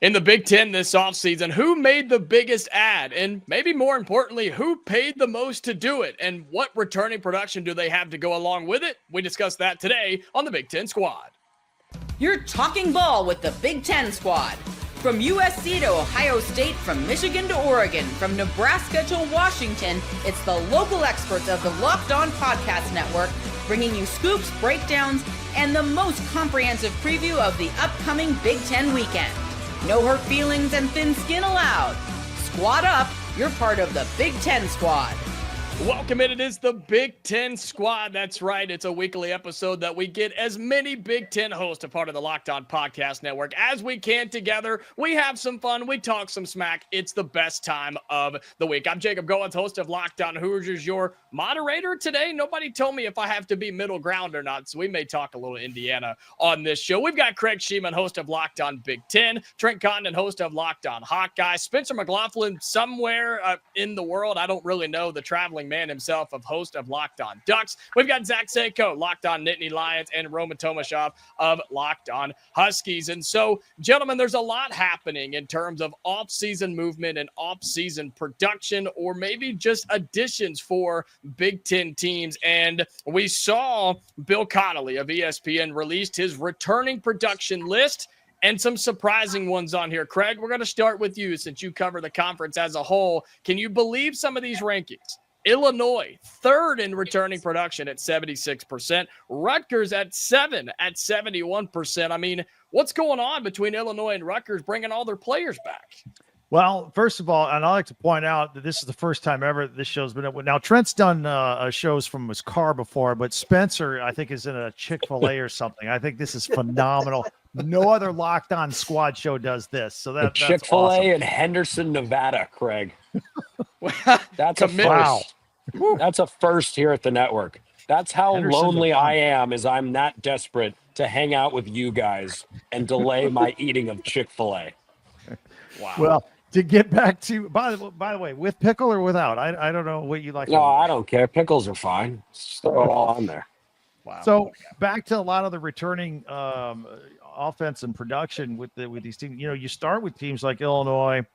In the Big Ten this offseason, who made the biggest ad? And maybe more importantly, who paid the most to do it? And what returning production do they have to go along with it? We discuss that today on the Big Ten Squad. You're talking ball with the Big Ten Squad. From USC to Ohio State, from Michigan to Oregon, from Nebraska to Washington, it's the local experts of the Locked On Podcast Network bringing you scoops, breakdowns, and the most comprehensive preview of the upcoming Big Ten weekend. No hurt feelings and thin skin allowed. Squad up, you're part of the Big Ten Squad. Welcome in, it is the Big Ten Squad. That's right, it's a weekly episode that we get as many Big Ten hosts, a part of the Locked On Podcast Network, as we can together. We have some fun, we talk some smack. It's the best time of the week. I'm Jacob Goins, host of Locked On Hoosiers, your moderator today. Nobody told me if I have to be middle ground or not, so we may talk a little Indiana on this show. We've got Craig Sheman, host of Locked On Big Ten, Trent Cotton, host of Locked On Hawkeye, Spencer McLaughlin somewhere in the world, I don't really know, the traveling man himself, of host of Locked On Ducks. We've got Zach Seiko, Locked On Nittany Lions, and Roman Tomashoff of Locked On Huskies. And so, gentlemen, there's a lot happening in terms of off-season movement and off-season production, or maybe just additions for Big Ten teams. And we saw Bill Connolly of ESPN released his returning production list, and some surprising ones on here. Craig, we're going to start with you since you cover the conference as a whole. Can you believe some of these rankings? Illinois, third in returning production at 76%. Rutgers at 7 at 71%. I mean, what's going on between Illinois and Rutgers bringing all their players back? Well, first of all, and I like to point out that this is the first time ever this show's been up. Now, Trent's done shows from his car before, but Spencer, I think, is in a Chick-fil-A or something. I think this is phenomenal. No other Locked On Squad show does this. So that's Chick-fil-A awesome. in Henderson, Nevada, Craig. That's a first. Wow. That's a first here at the network. That's how Henderson, lonely Nevada. I am, is I'm that desperate to hang out with you guys and delay my eating of Chick-fil-A. Wow. Well, to get back to, by the way, with pickle or without? I don't know what you like. No, I don't care. Pickles are fine. Just throw it all on there. Wow. So back to a lot of the returning offense and production with these teams. You know, you start with teams like Illinois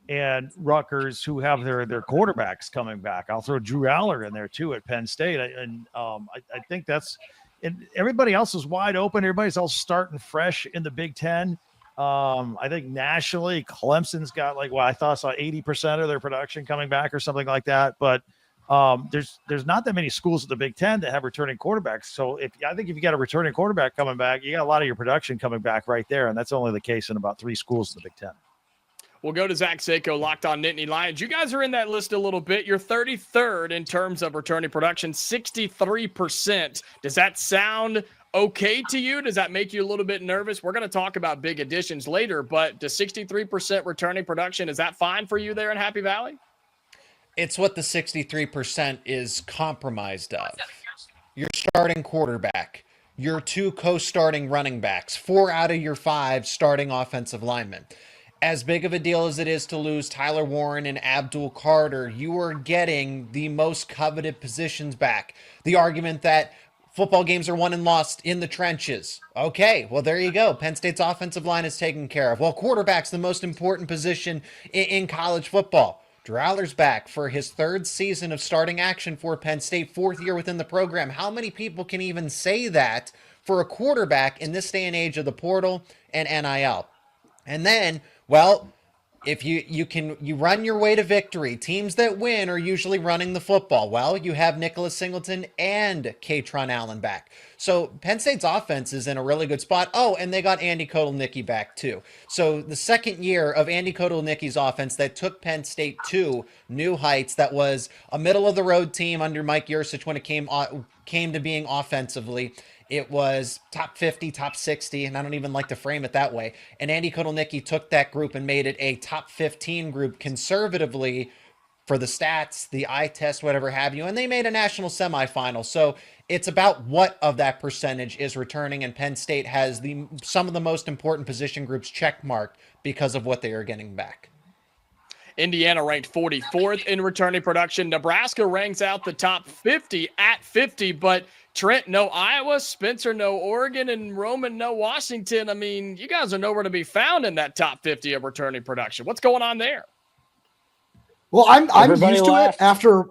and Rutgers, who have their quarterbacks coming back. I'll throw Drew Aller in there too at Penn State, and I think that's. And everybody else is wide open. Everybody's all starting fresh in the Big Ten. I think nationally, Clemson's got I saw 80% of their production coming back or something like that. But there's not that many schools in the Big Ten that have returning quarterbacks. So I think if you got a returning quarterback coming back, you got a lot of your production coming back right there. And that's only the case in about 3 schools in the Big Ten. We'll go to Zach Seiko, Locked On Nittany Lions. You guys are in that list a little bit. You're 33rd in terms of returning production, 63%. Does that sound okay to you? Does that make you a little bit nervous? We're going to talk about big additions later, but does 63% returning production, is that fine for you there in Happy Valley? It's what the 63% is compromised of. Your starting quarterback, your 2 co-starting running backs, 4 out of your 5 starting offensive linemen. As big of a deal as it is to lose Tyler Warren and Abdul Carter, you are getting the most coveted positions back. The argument that football games are won and lost in the trenches. Okay, well, there you go. Penn State's offensive line is taken care of. Well, quarterback's the most important position in college football. Drew Aller's back for his 3rd season of starting action for Penn State, 4th year within the program. How many people can even say that for a quarterback in this day and age of the portal and NIL? And then, well, if you run your way to victory. Teams that win are usually running the football. Well, you have Nicholas Singleton and Katron Allen back. So Penn State's offense is in a really good spot. Oh, and they got Andy Kotelnicki back too. So the second year of Andy Kotelnicki's offense that took Penn State to new heights, that was a middle-of-the-road team under Mike Yurcich when it came to being offensively. It was top 50, top 60, and I don't even like to frame it that way. And Andy Kotelnicki took that group and made it a top 15 group conservatively for the stats, the eye test, whatever have you. And they made a national semifinal. So it's about what of that percentage is returning. And Penn State has some of the most important position groups checkmarked because of what they are getting back. Indiana ranked 44th in returning production. Nebraska ranks out the top 50 at 50, but Trent, no Iowa, Spencer, no Oregon, and Roman, no Washington. I mean, you guys are nowhere to be found in that top 50 of returning production. What's going on there? Well, I'm Everybody used to laughed. it after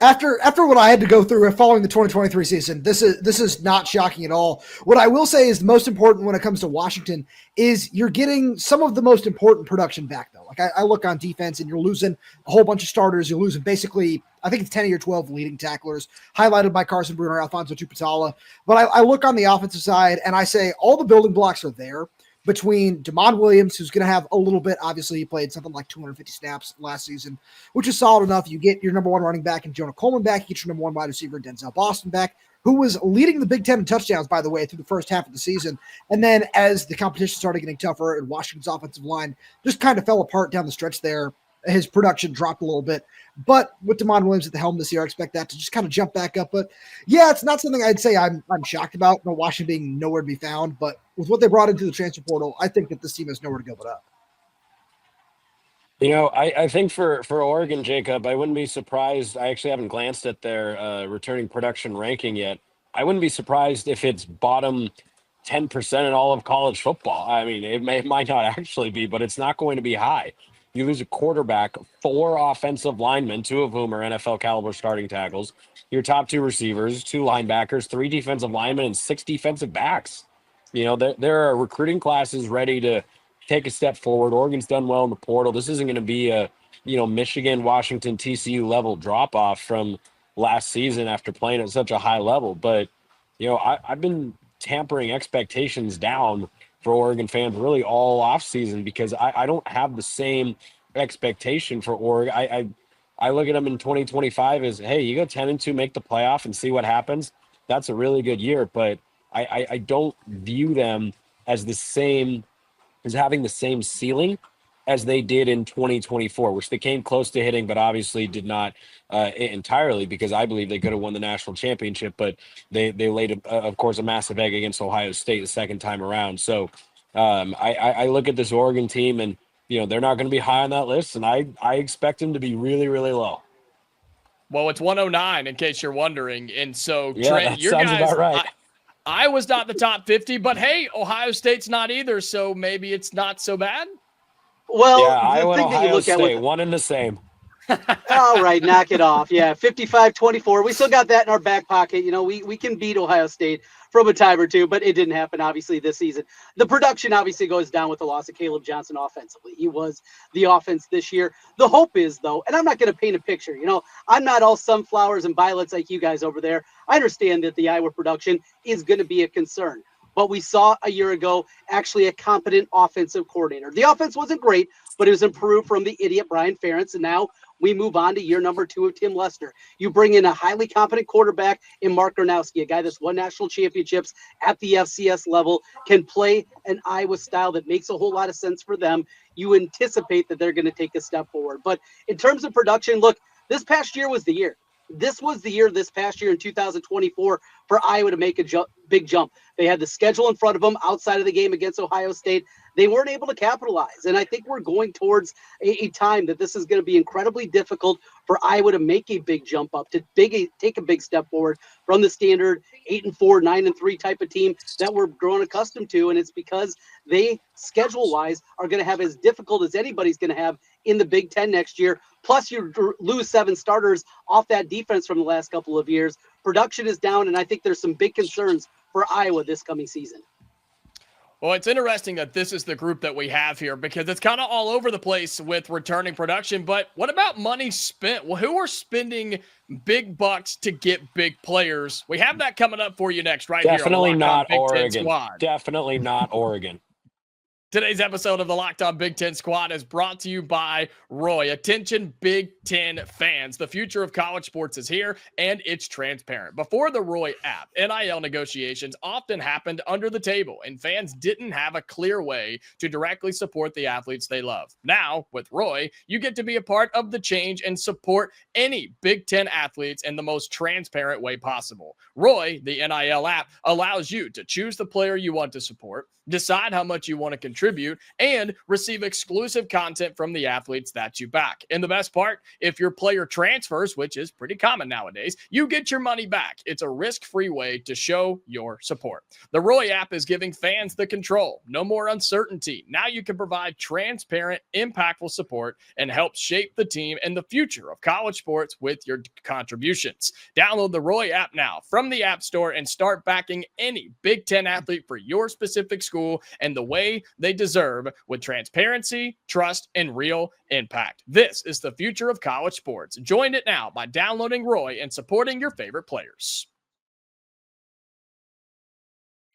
after what I had to go through following the 2023 season. This is not shocking at all. What I will say is the most important when it comes to Washington is you're getting some of the most important production back, though. Like I look on defense and you're losing a whole bunch of starters. You're losing basically, I think it's 10 of your 12 leading tacklers, highlighted by Carson Bruner, Alfonso Tupatala. But I look on the offensive side and I say all the building blocks are there between Damon Williams, who's going to have a little bit. Obviously, he played something like 250 snaps last season, which is solid enough. You get your number one running back and Jonah Coleman back. You get your number one wide receiver, Denzel Boston, back, who was leading the Big Ten in touchdowns, by the way, through the first half of the season. And then as the competition started getting tougher and Washington's offensive line just kind of fell apart down the stretch there, his production dropped a little bit. But with Damon Williams at the helm this year, I expect that to just kind of jump back up. But yeah, it's not something I'd say I'm shocked about, Washington being nowhere to be found. But with what they brought into the transfer portal, I think that this team has nowhere to go but up. You know, I think for Oregon, Jacob, I wouldn't be surprised. I actually haven't glanced at their returning production ranking yet. I wouldn't be surprised if it's bottom 10% in all of college football. I mean, it might not actually be, but it's not going to be high. You lose a quarterback, 4 offensive linemen, 2 of whom are NFL caliber starting tackles, your top 2 receivers, 2 linebackers, 3 defensive linemen, and 6 defensive backs. You know, there are recruiting classes ready to take a step forward. Oregon's done well in the portal. This isn't going to be a, Michigan, Washington, TCU level drop off from last season after playing at such a high level. But, I've been tampering expectations down for Oregon fans really all offseason because I don't have the same expectation for Oregon. I look at them in 2025 as, hey, you go 10-2, make the playoff and see what happens. That's a really good year. But I don't view them as having the same ceiling as they did in 2024, which they came close to hitting, but obviously did not entirely because I believe they could have won the national championship, but they laid, of course, a massive egg against Ohio State the second time around. So I look at this Oregon team and, they're not going to be high on that list, and I expect them to be really, really low. Well, it's 109 in case you're wondering. And so, Yeah, Trent, that your sounds guys, about right. I was not the top 50, but hey, Ohio State's not either, so maybe it's not so bad. Well, Yeah, the Iowa and thing that you Ohio look at State, with, one and the same. all right, knock it off. Yeah, 55-24. We still got that in our back pocket. We can beat Ohio State from a time or two, but it didn't happen, obviously, this season. The production obviously goes down with the loss of Caleb Johnson offensively. He was the offense this year. The hope is, though, and I'm not going to paint a picture. I'm not all sunflowers and violets like you guys over there. I understand that the Iowa production is going to be a concern. But we saw a year ago actually a competent offensive coordinator. The offense wasn't great, but it was improved from the idiot Brian Ferentz, and now we move on to year number 2 of Tim Lester. You bring in a highly competent quarterback in Mark Gronowski, a guy that's won national championships at the FCS level, can play an Iowa style that makes a whole lot of sense for them. You anticipate that they're going to take a step forward. But in terms of production, look, this past year was the year. This was the year this past year in 2024 for Iowa to make a big jump. They had the schedule in front of them outside of the game against Ohio State. They weren't able to capitalize. And I think we're going towards a time that this is going to be incredibly difficult for Iowa to make a big jump up, to take a big step forward from the standard 8-4, 9-3 type of team that we're growing accustomed to. And it's because they, schedule-wise, are going to have as difficult as anybody's going to have in the Big Ten next year. Plus, you lose 7 starters off that defense from the last couple of years. Production is down, and I think there's some big concerns for Iowa this coming season. Well, it's interesting that this is the group that we have here because it's kind of all over the place with returning production. But what about money spent? Well, who are spending big bucks to get big players? We have that coming up for you next, right? Definitely here on not Big Ten Oregon. Squad. Definitely not Oregon. Today's episode of the Locked On Big Ten Squad is brought to you by Roy. Attention, Big Ten fans. The future of college sports is here, and it's transparent. Before the Roy app, NIL negotiations often happened under the table, and fans didn't have a clear way to directly support the athletes they love. Now, with Roy, you get to be a part of the change and support any Big Ten athletes in the most transparent way possible. Roy, the NIL app, allows you to choose the player you want to support, decide how much you want to contribute, contribute and receive exclusive content from the athletes that you back. And the best part, if your player transfers, which is pretty common nowadays, you get your money back. It's a risk-free way to show your support. The Roy app is giving fans the control. No more uncertainty. Now you can provide transparent, impactful support and help shape the team and the future of college sports with your contributions. Download the Roy app now from the App Store and start backing any Big Ten athlete for your specific school and the way they deserve, with transparency, trust, and real impact. This is the future of college sports. Join it now by downloading Roy and supporting your favorite players.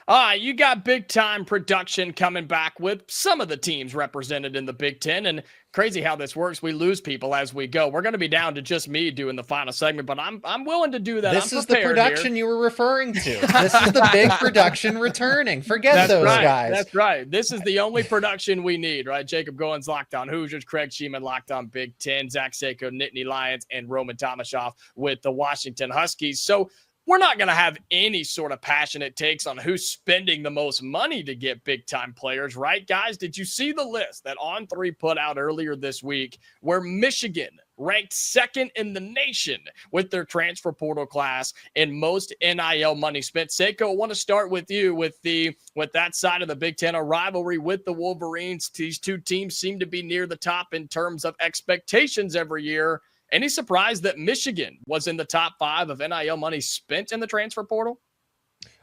All right, you got big-time production coming back with some of the teams represented in the Big Ten, and crazy how this works. We lose people as we go. We're going to be down to just me doing the final segment, but I'm willing to do that. This is the production you were referring to. This is the big production returning. Forget those guys. That's right. This is the only production we need, right? Jacob Goins, Locked On Hoosiers, Craig Sheman, Locked On Big Ten, Zach Seiko, Nittany Lions, and Roman Tomashoff with the Washington Huskies. So we're not going to have any sort of passionate takes on who's spending the most money to get big-time players, right, guys? Did you see the list that On3 put out earlier this week where Michigan ranked second in the nation with their transfer portal class and most NIL money spent? Seiko, I want to start with you with that side of the Big Ten, a rivalry with the Wolverines. These two teams seem to be near the top in terms of expectations every year. Any surprise that Michigan was in the top 5 of NIL money spent in the transfer portal?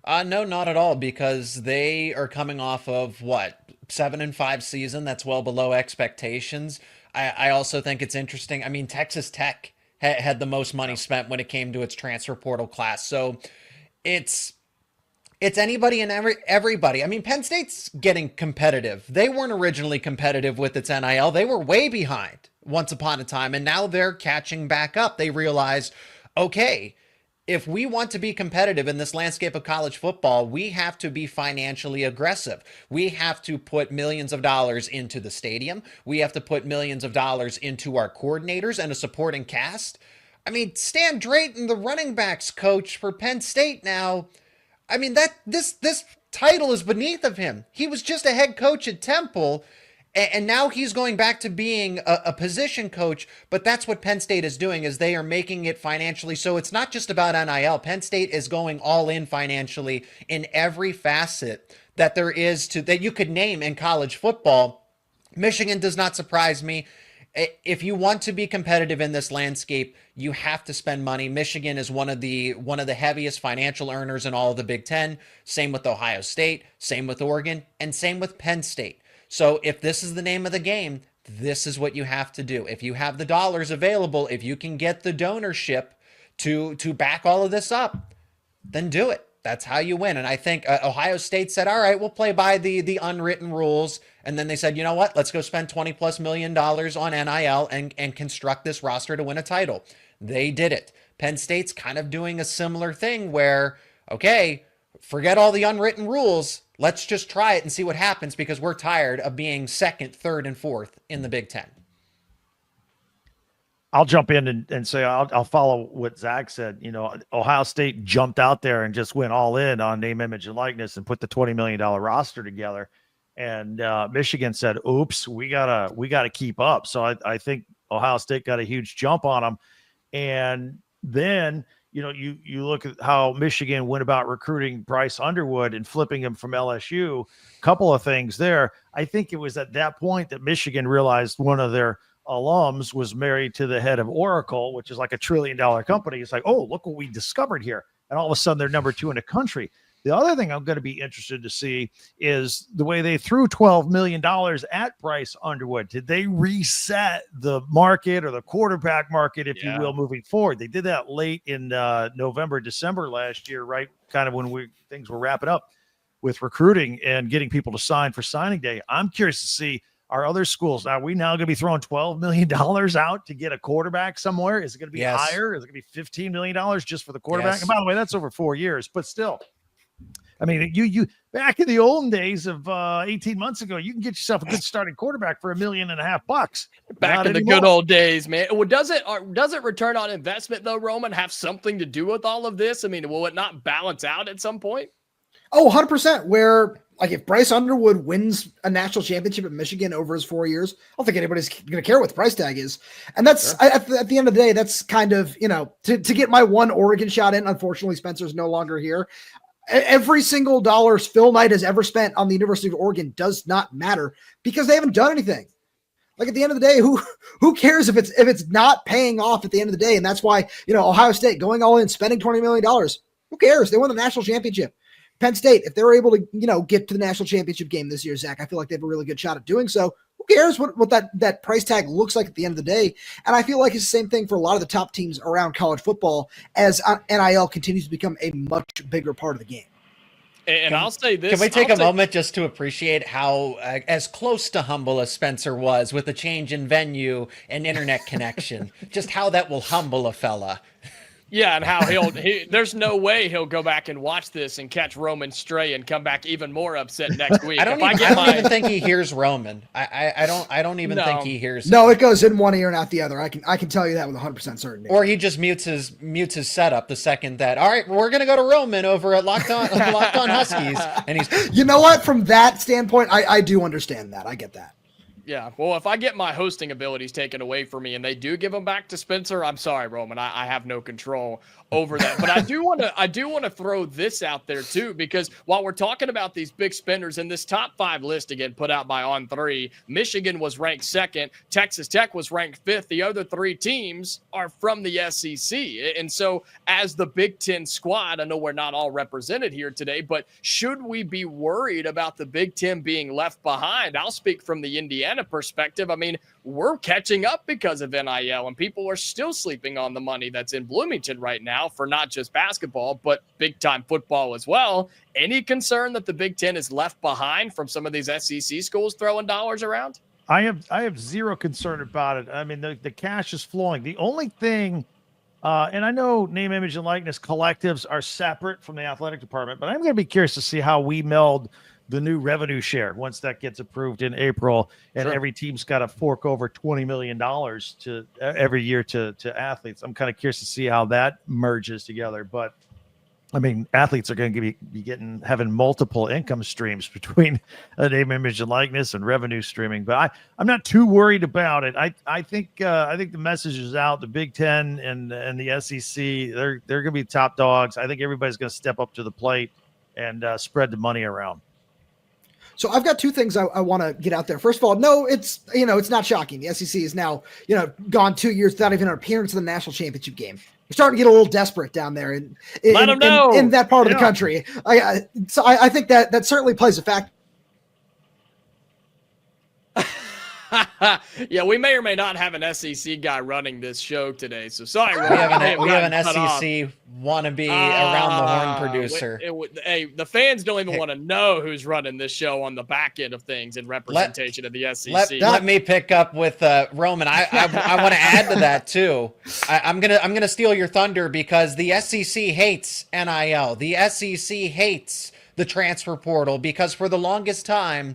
No, not at all, because they are coming off of 7-5 season. That's well below expectations. I also think it's interesting. I mean, Texas Tech had the most money spent when it came to its transfer portal class. So it's anybody and everybody. I mean, Penn State's getting competitive. They weren't originally competitive with its NIL. They were way behind once upon a time, and now they're catching back up. They realized, okay, if we want to be competitive in this landscape of college football, we have to be financially aggressive. We have to put millions of dollars into the stadium. We have to put millions of dollars into our coordinators and a supporting cast. I mean, Stan Drayton, the running backs coach for Penn State now, I mean, this title is beneath of him. He was just a head coach at Temple, and now he's going back to being a position coach. But that's what Penn State is doing, is they are making it financially. So it's not just about NIL. Penn State is going all in financially in every facet that there is that you could name in college football. Michigan does not surprise me. If you want to be competitive in this landscape, you have to spend money. Michigan is one of the heaviest financial earners in all of the Big Ten. Same with Ohio State, same with Oregon, and same with Penn State. So if this is the name of the game, this is what you have to do. If you have the dollars available, if you can get the donorship to back all of this up, then do it. That's how you win. And I think Ohio State said, all right, we'll play by the unwritten rules. And then they said, you know what? Let's go spend $20+ million on NIL and construct this roster to win a title. They did it. Penn State's kind of doing a similar thing where, okay, forget all the unwritten rules. Let's just try it and see what happens, because we're tired of being second, third, and fourth in the Big Ten. I'll jump in and say I'll follow what Zach said. You know, Ohio State jumped out there and just went all in on name, image, and likeness and put the $20 million roster together. And Michigan said, "Oops, we gotta keep up." So I think Ohio State got a huge jump on them. And then you look at how Michigan went about recruiting Bryce Underwood and flipping him from LSU. Couple of things there. I think it was at that point that Michigan realized one of their alums was married to the head of Oracle, which is like $1 trillion company. It's like, oh, look what we discovered here. And all of a sudden they're number 2 in the country. The other thing I'm going to be interested to see is the way they threw $12 million at Bryce Underwood. Did they reset the market, or the quarterback market, if you will, moving forward? They did that late in November, December last year, right? Kind of when things were wrapping up with recruiting and getting people to sign for signing day. I'm curious to see, our other schools, are we now going to be throwing $12 million out to get a quarterback somewhere? Is it going to be higher? Is it going to be $15 million just for the quarterback? And by the way, that's over 4 years, but still. I mean, you back in the olden days of 18 months ago, you can get yourself a good starting quarterback for $1.5 million. Back in the good old days, man. Well, does it return on investment though, Roman, have something to do with all of this? I mean, will it not balance out at some point? Oh, 100%. Where Like if Bryce Underwood wins a national championship at Michigan over his 4 years, I don't think anybody's going to care what the price tag is. And that's at the end of the day, that's kind of, to get my one Oregon shot in. Unfortunately, Spencer's no longer here. Every single dollar Phil Knight has ever spent on the University of Oregon does not matter because they haven't done anything. Like at the end of the day, who cares if it's not paying off at the end of the day? And that's why, Ohio State going all in, spending $20 million. Who cares? They won the national championship. Penn State, if they were able to, get to the national championship game this year, Zach, I feel like they have a really good shot at doing so. Who cares what that price tag looks like at the end of the day? And I feel like it's the same thing for a lot of the top teams around college football as NIL continues to become a much bigger part of the game. And I'll say this. Can we take a moment just to appreciate how as close to humble as Spencer was with the change in venue and internet connection, just how that will humble a fella. Yeah, and how there's no way he'll go back and watch this and catch Roman stray and come back even more upset next week. I don't even think he hears Roman. I don't even think he hears. No, it goes in one ear and out the other. I can tell you that with 100% certainty. Or he just mutes his setup the second that. All right, we're gonna go to Roman over at Locked On Huskies, and he's. You know what? From that standpoint, I do understand that. I get that. Yeah, well, if I get my hosting abilities taken away from me and they do give them back to Spencer, I'm sorry, Roman. I have no control over that. But I do want to throw this out there too, because while we're talking about these big spenders in this top 5 list, again put out by On3, Michigan was ranked 2nd, Texas Tech was ranked 5th. The other 3 teams are from the SEC, and so as the Big Ten squad, I know we're not all represented here today, but should we be worried about the Big Ten being left behind? I'll speak from the Indiana perspective. I mean, we're catching up because of NIL, and people are still sleeping on the money that's in Bloomington right now for not just basketball, but big time football as well. Any concern that the Big Ten is left behind from some of these SEC schools throwing dollars around? I have zero concern about it. I mean, the cash is flowing. The only thing, and I know name, image, and likeness collectives are separate from the athletic department, but I'm going to be curious to see how we meld the new revenue share once that gets approved in April, and every team's got to fork over $20 million to every year to athletes. I'm kind of curious to see how that merges together. But I mean, athletes are going to be having multiple income streams between a name, image, and likeness and revenue streaming. But I'm not too worried about it. I think the message is out. The Big Ten and the SEC, they're going to be top dogs. I think everybody's going to step up to the plate and spread the money around. So I've got 2 things I want to get out there. First of all, no, it's not shocking. The SEC is now, gone 2 years without even an appearance in the national championship game. You're starting to get a little desperate down there in that part of the country. So I think that certainly plays a factor. Yeah, we may or may not have an SEC guy running this show today. So sorry, we have an SEC wannabe around the horn producer. Hey, the fans don't even want to know who's running this show on the back end of things in representation of the SEC. Let me pick up with Roman. I want to add to that too. I'm gonna steal your thunder because the SEC hates NIL. The SEC hates the transfer portal because for the longest time.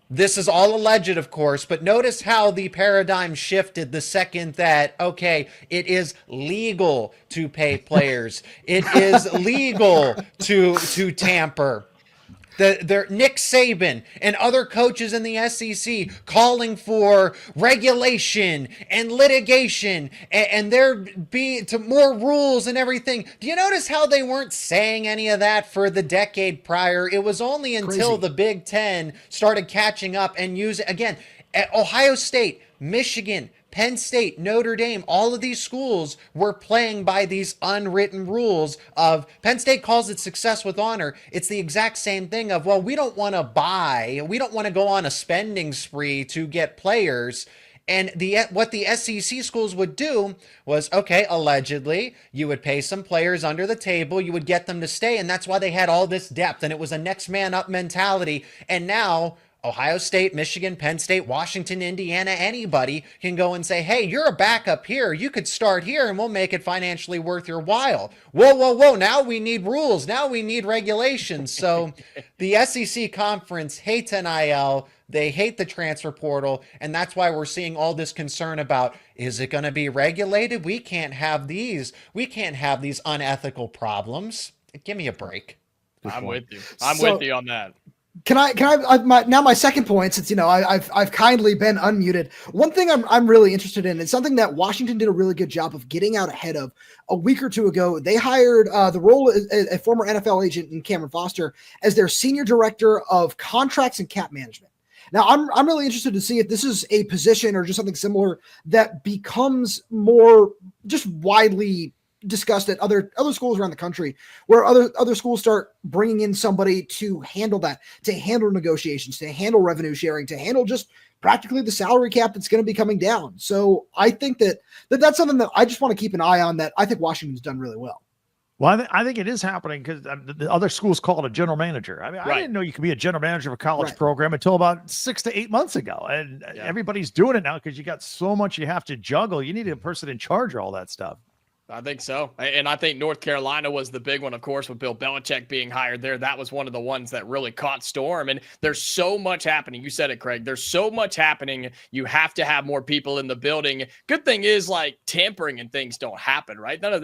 This is all alleged, of course, but notice how the paradigm shifted the second that, okay, it is legal to pay players. It is legal to tamper. Nick Saban and other coaches in the SEC calling for regulation and litigation and there be to more rules and everything. Do you notice how they weren't saying any of that for the decade prior? It was only until the Big Ten started catching up and using, again, Ohio State, Michigan, Penn State, Notre Dame, all of these schools were playing by these unwritten rules of Penn State calls it success with honor. It's the exact same thing of, well, we don't want to go on a spending spree to get players. And what the SEC schools would do was, okay, allegedly, you would pay some players under the table, you would get them to stay, and that's why they had all this depth, and it was a next man up mentality. And now Ohio State, Michigan, Penn State, Washington, Indiana, anybody can go and say, hey, you're a backup here. You could start here and we'll make it financially worth your while. Whoa. Now we need rules. Now we need regulations. So the SEC conference hates NIL. They hate the transfer portal. And that's why we're seeing all this concern about, is it going to be regulated? We can't have these unethical problems. Give me a break. I'm with you. I'm with you on that. Now my second point, since I've kindly been unmuted. One thing I'm really interested in is something that Washington did a really good job of getting out ahead of a week or two ago. They hired the role as a former NFL agent in Cameron Foster as their senior director of contracts and cap management. Now I'm really interested to see if this is a position or just something similar that becomes more just widely discussed at other schools around the country, where other schools start bringing in somebody to handle that, to handle negotiations, to handle revenue sharing, to handle just practically the salary cap that's going to be coming down. So I think that's something that I just want to keep an eye on, that I think Washington's done really well. Well, I think it is happening because the other schools call it a general manager. I mean, I didn't know you could be a general manager of a college program until about 6 to 8 months ago. And everybody's doing it now because you got so much you have to juggle. You need a person in charge of all that stuff. I think so. And I think North Carolina was the big one, of course, with Bill Belichick being hired there. That was one of the ones that really caught storm. And there's so much happening. You said it, Craig. There's so much happening. You have to have more people in the building. Good thing is, like, tampering and things don't happen, right? None of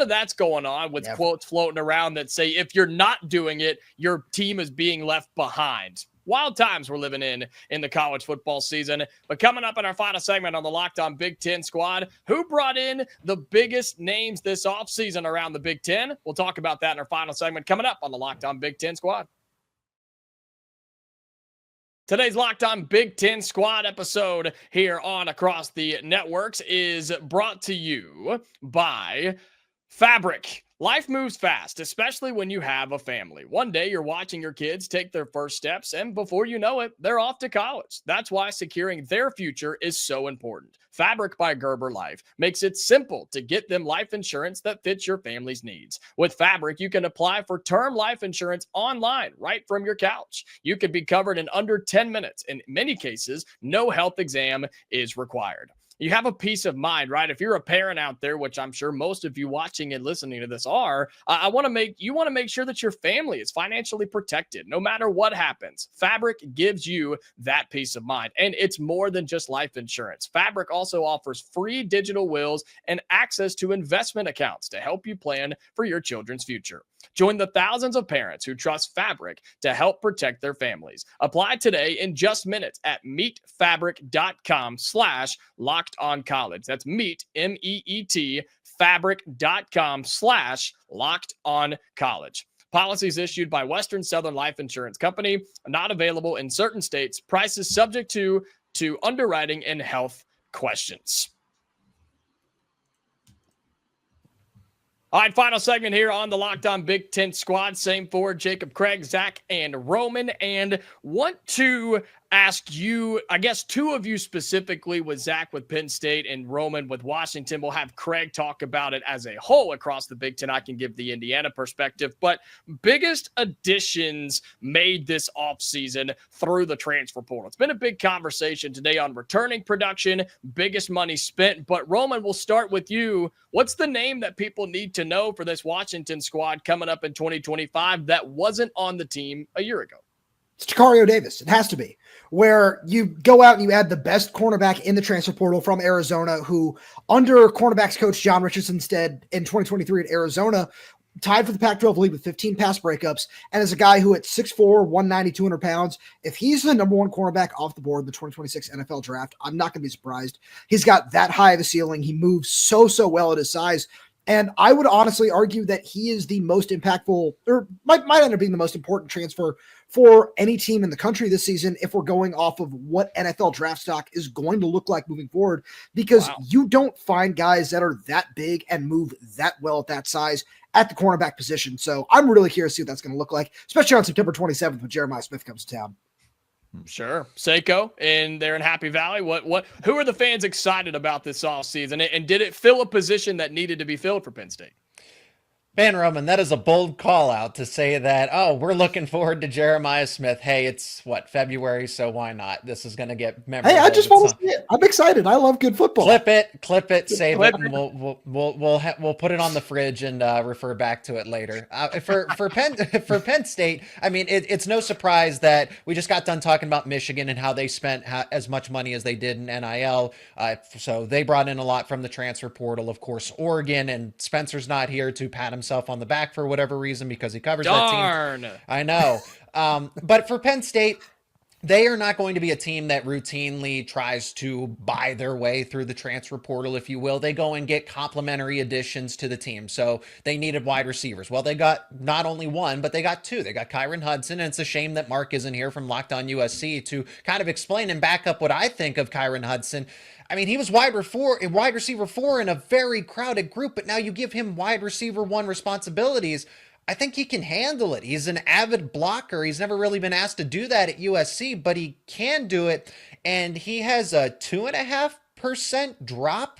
that's going on with quotes floating around that say if you're not doing it, your team is being left behind. Wild times we're living in the college football season. But coming up in our final segment on the Locked On Big Ten Squad, who brought in the biggest names this offseason around the Big Ten? We'll talk about that in our final segment coming up on the Locked On Big Ten Squad. Today's Locked On Big Ten Squad episode here on Across the Networks is brought to you by Fabric. Life moves fast, especially when you have a family. One day you're watching your kids take their first steps, and before you know it, they're off to college. That's why securing their future is so important. Fabric by Gerber Life makes it simple to get them life insurance that fits your family's needs. With Fabric, you can apply for term life insurance online right from your couch. You could be covered in under 10 minutes. In many cases, no health exam is required. You have a peace of mind, right? If you're a parent out there, which I'm sure most of you watching and listening to this are, you want to make sure that your family is financially protected no matter what happens. Fabric gives you that peace of mind, and it's more than just life insurance. Fabric also offers free digital wills and access to investment accounts to help you plan for your children's future. Join the thousands of parents who trust Fabric to help protect their families. Apply today in just minutes at meetfabric.com/lockedoncollege. That's meet, MEET, fabric.com/lockedoncollege. Policies issued by Western Southern Life Insurance Company, not available in certain states. Prices subject to underwriting and health questions. All right, final segment here on the Locked On Big Ten Squad. Same for Jacob, Craig, Zach, and Roman. And want to ask you, I guess two of you specifically, with Zach with Penn State and Roman with Washington. We'll have Craig talk about it as a whole across the Big Ten. I can give the Indiana perspective. But biggest additions made this offseason through the transfer portal. It's been a big conversation today on returning production, biggest money spent. But Roman, we'll start with you. What's the name that people need to know for this Washington squad coming up in 2025 that wasn't on the team a year ago? It's Cario Davis. It has to be, where you go out and you add the best cornerback in the transfer portal from Arizona, who under cornerbacks coach John Richardson's stead in 2023 at Arizona, tied for the Pac-12 league with 15 pass breakups, and as a guy who at 6'4", 190, 200 pounds, if he's the number one cornerback off the board in the 2026 NFL draft, I'm not going to be surprised. He's got that high of a ceiling. He moves so well at his size. And I would honestly argue that he is the most impactful, or might end up being the most important transfer for any team in the country this season if we're going off of what NFL draft stock is going to look like moving forward, because you don't find guys that are that big and move that well at that size at the cornerback position. So I'm really curious to see what that's going to look like, especially on September 27th when Jeremiah Smith comes to town. Sure. Seiko, and they're in Happy Valley. Who are the fans excited about this offseason? And did it fill a position that needed to be filled for Penn State? Man, Roman, that is a bold call out to say that, we're looking forward to Jeremiah Smith. Hey, it's February, so why not? This is going to get memorable. Hey, I just want to see it. I'm excited. I love good football. Clip it, save it, and we'll put it on the fridge and refer back to it later. For Penn State, I mean, it's no surprise that we just got done talking about Michigan and how they spent as much money as they did in NIL. So they brought in a lot from the transfer portal, of course. Oregon, and Spencer's not here to pat himself himself on the back for whatever reason because he covers that team. Darn. I know. But for Penn State, they are not going to be a team that routinely tries to buy their way through the transfer portal, if you will. They go and get complementary additions to the team. So they needed wide receivers. Well, they got not only one, but they got two. They got Kyron Hudson, and it's a shame that Mark isn't here from Locked On USC to kind of explain and back up what I think of Kyron Hudson. I mean, he was wide receiver 4 in a very crowded group, but now you give him wide receiver 1 responsibilities. I think he can handle it. He's an avid blocker. He's never really been asked to do that at USC, but he can do it. And he has a 2.5% drop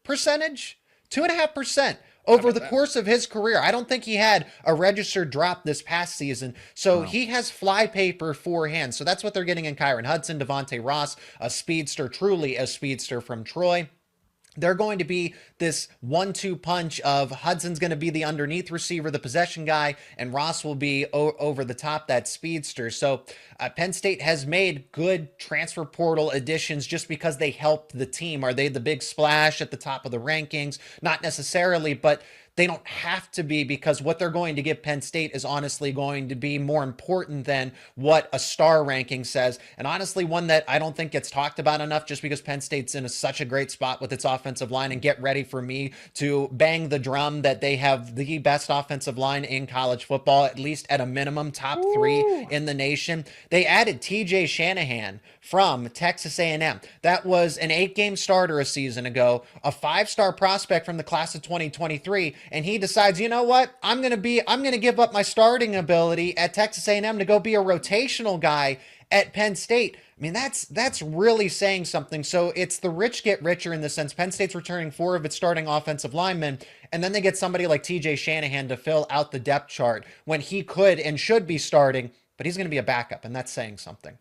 percentage. 2.5% over the course of his career. I don't think he had a registered drop this past season. So he has fly paper forehand. So that's what they're getting in Kyron Hudson, Devontae Ross, a speedster, truly a speedster from Troy. They're going to be this 1-2 punch of Hudson's going to be the underneath receiver, the possession guy, and Ross will be over the top, that speedster. So Penn State has made good transfer portal additions just because they helped the team. Are they the big splash at the top of the rankings? Not necessarily, but they don't have to be, because what they're going to give Penn State is honestly going to be more important than what a star ranking says. And honestly, one that I don't think gets talked about enough, just because Penn State's in such a great spot with its offensive line. And get ready for me to bang the drum that they have the best offensive line in college football, at least at a minimum, top 3 in the nation. They added TJ Shanahan from Texas A&M. That was an 8-game starter a season ago, a 5-star prospect from the class of 2023. And he decides, you know what? I'm going to give up my starting ability at Texas A&M to go be a rotational guy at Penn State. I mean, that's really saying something. So it's the rich get richer in the sense Penn State's returning 4 of its starting offensive linemen, and then they get somebody like TJ Shanahan to fill out the depth chart when he could and should be starting, but he's going to be a backup, and that's saying something.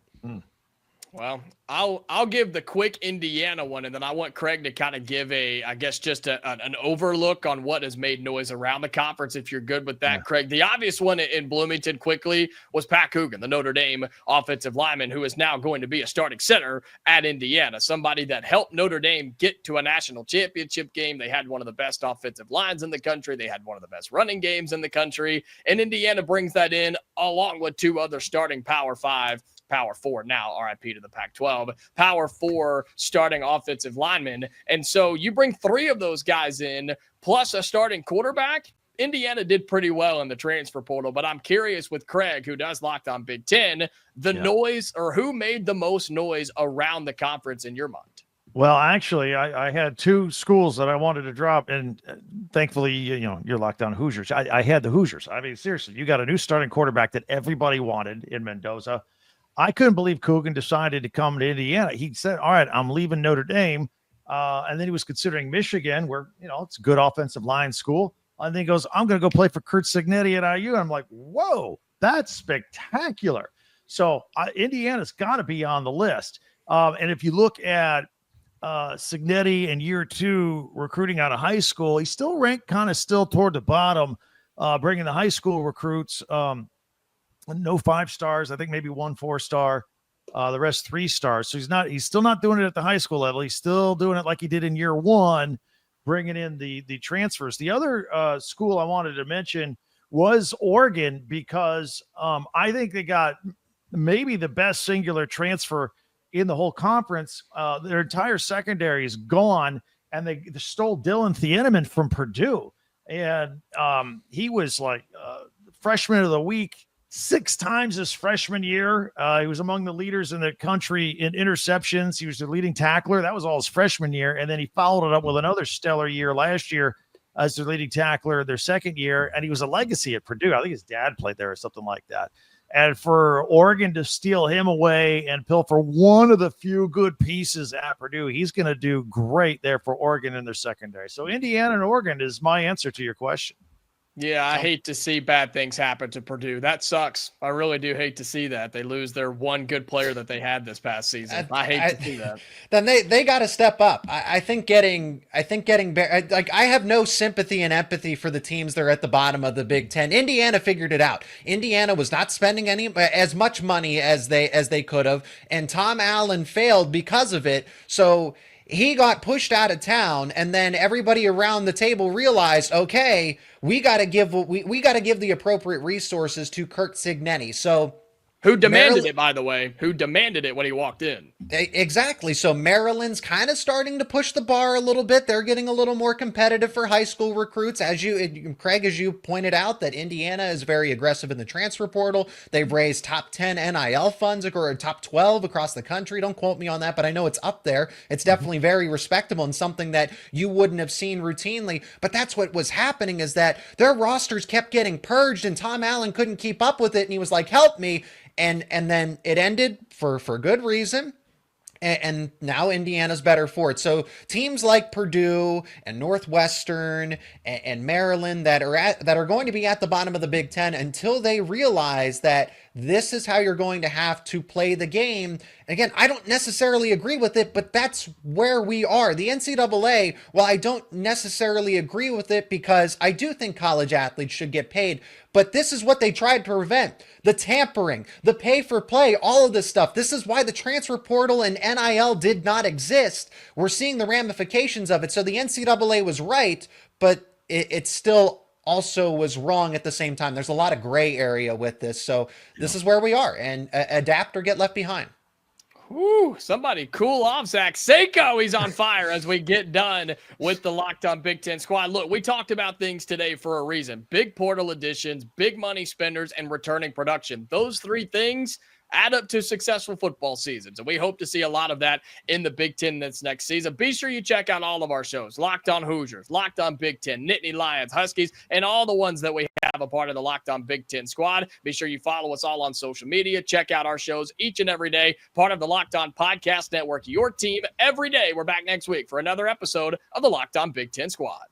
Well, I'll give the quick Indiana one, and then I want Craig to kind of give an overlook on what has made noise around the conference, if you're good with that, Craig. The obvious one in Bloomington quickly was Pat Coogan, the Notre Dame offensive lineman, who is now going to be a starting center at Indiana, somebody that helped Notre Dame get to a national championship game. They had one of the best offensive lines in the country. They had one of the best running games in the country, and Indiana brings that in along with 2 other starting Power 4 now, RIP to the Pac-12, Power 4 starting offensive linemen. And so you bring 3 of those guys in, plus a starting quarterback. Indiana did pretty well in the transfer portal, but I'm curious with Craig, who does Locked On Big Ten, noise, or who made the most noise around the conference in your mind? Well, actually, I had 2 schools that I wanted to drop, and thankfully, you're Locked On Hoosiers. I had the Hoosiers. I mean, seriously, you got a new starting quarterback that everybody wanted in Mendoza. I couldn't believe Coogan decided to come to Indiana. He said, all right, I'm leaving Notre Dame. And then he was considering Michigan, where, it's a good offensive line school. And then he goes, I'm going to go play for Curt Cignetti at IU. And I'm like, whoa, that's spectacular. So Indiana's got to be on the list. And if you look at Cignetti in year 2 recruiting out of high school, he's still ranked kind of still toward the bottom, bringing the high school recruits. No 5 stars. I think maybe 1 4-star. The rest 3 stars. So he's still not doing it at the high school level. He's still doing it like he did in year 1, bringing in the transfers. The other school I wanted to mention was Oregon, because I think they got maybe the best singular transfer in the whole conference. Their entire secondary is gone, and they stole Dylan Thieneman from Purdue. And he was like freshman of the week 6 times his freshman year. He was among the leaders in the country in interceptions. He was the leading tackler. That was all his freshman year. And then he followed it up with another stellar year last year as their leading tackler their second year. And he was a legacy at Purdue. I think his dad played there or something like that. And for Oregon to steal him away and pilfer one of the few good pieces at Purdue, he's going to do great there for Oregon in their secondary. So Indiana and Oregon is my answer to your question. Yeah, I hate to see bad things happen to Purdue. That sucks. I really do hate to see that. They lose their one good player that they had this past season. I hate to see that. Then they got to step up. I think getting like, I have no sympathy and empathy for the teams that are at the bottom of the Big Ten. Indiana figured it out. Indiana was not spending as much money as they could have, and Tom Allen failed because of it. So he got pushed out of town, and then everybody around the table realized, okay, we got to give the appropriate resources to Kirk Cignetti. So who demanded it, by the way? Who demanded it when he walked in? Exactly. So Maryland's kind of starting to push the bar a little bit. They're getting a little more competitive for high school recruits. Craig, as you pointed out, that Indiana is very aggressive in the transfer portal. They've raised top 10 NIL funds or top 12 across the country. Don't quote me on that, but I know it's up there. It's definitely very respectable and something that you wouldn't have seen routinely. But that's what was happening, is that their rosters kept getting purged and Tom Allen couldn't keep up with it. And he was like, help me. And then it ended for good reason. And now Indiana's better for it. So teams like Purdue and Northwestern and Maryland that are going to be at the bottom of the Big Ten, until they realize that this is how you're going to have to play the game. Again, I don't necessarily agree with it, but that's where we are. The NCAA, while I don't necessarily agree with it, because I do think college athletes should get paid, but this is what they tried to prevent. The tampering, the pay for play, all of this stuff. This is why the transfer portal and NIL did not exist. We're seeing the ramifications of it. So the NCAA was right, but it still also was wrong at the same time. There's a lot of gray area with this. So this is where we are, and adapt or get left behind. Whew, somebody cool off, Zach. Seiko, he's on fire as we get done with the Locked On Big Ten Squad. Look, we talked about things today for a reason. Big portal additions, big money spenders, and returning production. Those three things add up to successful football seasons. And we hope to see a lot of that in the Big Ten this next season. Be sure you check out all of our shows. Locked On Hoosiers, Locked On Big Ten, Nittany Lions, Huskies, and all the ones that we have a part of the Locked On Big Ten Squad. Be sure you follow us all on social media. Check out our shows each and every day. Part of the Locked On Podcast Network, your team every day. We're back next week for another episode of the Locked On Big Ten Squad.